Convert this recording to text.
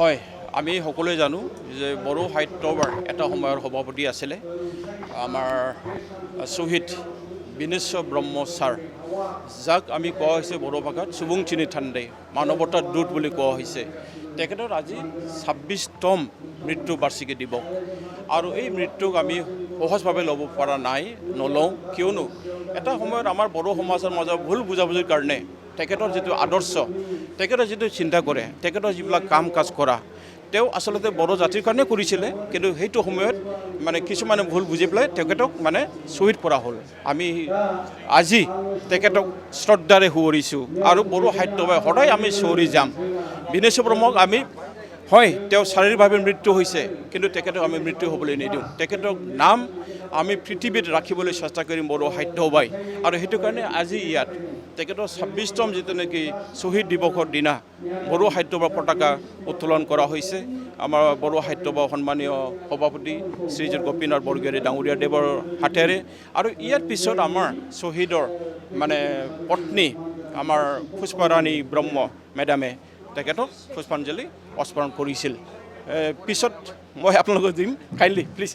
হয়, আমি সকলোৱে জানো যে বড়ো সাহিত্যৰ এটা সময়ৰ সভাপতি আছিলে আমাৰ শ্বহীদ বিনেশ্বৰ ব্ৰহ্ম ছাৰ, যাক আমি কোৱা হৈছে বড়ো ভাষাত সুবুংচিনি থাণ্ডে, মানৱতাৰ দূত বুলি কোৱা হৈছে। তেখেতৰ আজি 26তম মৃত্যু বাৰ্ষিকী দিৱস আৰু এই মৃত্যুক আমি সহজভাৱে ল'ব পৰা নাই, নলওঁ। কিয়নো এটা সময়ত আমাৰ বড়ো সমাজৰ মাজত ভুল বুজাবুজিৰ কাৰণে তেখেতৰ যিটো আদৰ্শ, তেখেতে যিটো চিন্তা কৰে, তেখেতৰ যিবিলাক কাম কাজ কৰা, তেওঁ আচলতে বড়ো জাতিৰ কাৰণে কৰিছিলে, কিন্তু সেইটো সময়ত কিছুমানে ভুল বুজি পেলাই তেখেতক শ্বহীদ কৰা হ'ল। আমি আজি তেখেতক শ্ৰদ্ধাৰে সুঁৱৰিছোঁ আৰু বড়ো সাহিত্যভাৱে সদায় আমি চৌৰি যাম। বিনেশ্বৰ ব্ৰহ্মক আমি হয়, তেওঁ শাৰীৰিকভাৱে মৃত্যু হৈছে, কিন্তু তেখেতক আমি মৃত্যু হ'বলৈ নিদিওঁ। তেখেতক নাম আমি পৃথিৱীত ৰাখিবলৈ চেষ্টা কৰিম বড়ো সাহিত্য সভাই, আৰু সেইটো কাৰণে আজি ইয়াত তেখেতৰ 26তম যিটো নেকি শ্বহীদ দিৱসৰ দিনা বড়ো সাহিত্য সভাৰ পতাকা উত্তোলন কৰা হৈছে। আমাৰ বড়ো সাহিত্য সভাৰ সন্মানীয় সভাপতি শ্ৰীযুত গোপীনাথ বৰগোহাঞি ডাঙৰীয়া দেৱৰ হাতেৰে, আৰু ইয়াৰ পিছত আমাৰ শ্বহীদৰ পত্নী আমাৰ পুষ্পাৰাণী ব্ৰহ্ম মেডামে তেখেতক পুষ্পাঞ্জলি অৰ্পণ কৰিছিল। পিছত মই আপোনালোকক দিম, কাইণ্ডলি প্লিজ।